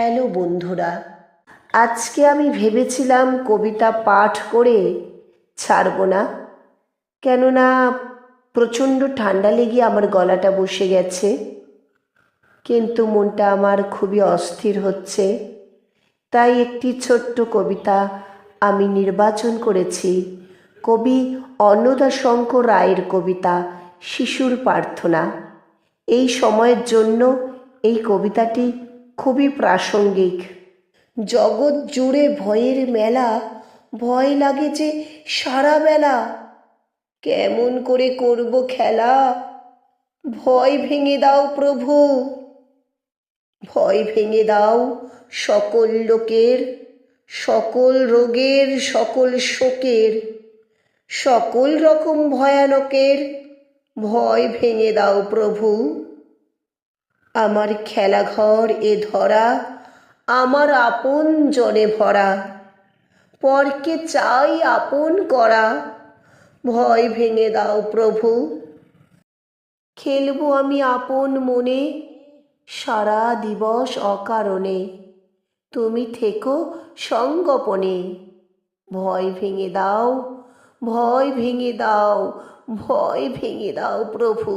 Hello বন্ধুরা, আজকে আমি ভেবেছিলাম কবিতা পাঠ করে ছাড়ব না, কেননা প্রচণ্ড ঠান্ডা লেগে আমার গলাটা বসে গেছে। কিন্তু মনটা আমার খুবই অস্থির হচ্ছে, তাই একটি ছোট্ট কবিতা আমি নির্বাচন করেছি। কবি অন্নদাশঙ্কর রায়ের কবিতা শিশুর প্রার্থনা। এই সময়ের জন্য এই কবিতাটি খুবই প্রাসঙ্গিক। জগৎ জুড়ে ভয়ের মেলা, ভয় লাগে যে সারা বেলা। কেমন করে করব খেলা, ভয় ভেঙে দাও প্রভু। ভয় ভেঙে দাও সকল লোকের, সকল রোগের, সকল শোকের, সকল রকম ভয়ানকের। ভয় ভেঙে দাও প্রভু। আমার খেলাঘর এ ধরা, আমার আপন জনে ভরা। পরকে চাই আপন করা, ভয় ভেঙে দাও প্রভু। খেলবো আমি আপন মনে সারা দিবস অকারণে, তুমি থেকো সঙ্গোপনে। ভয় ভেঙে দাও, ভয় ভেঙে দাও, ভয় ভেঙে দাও প্রভু।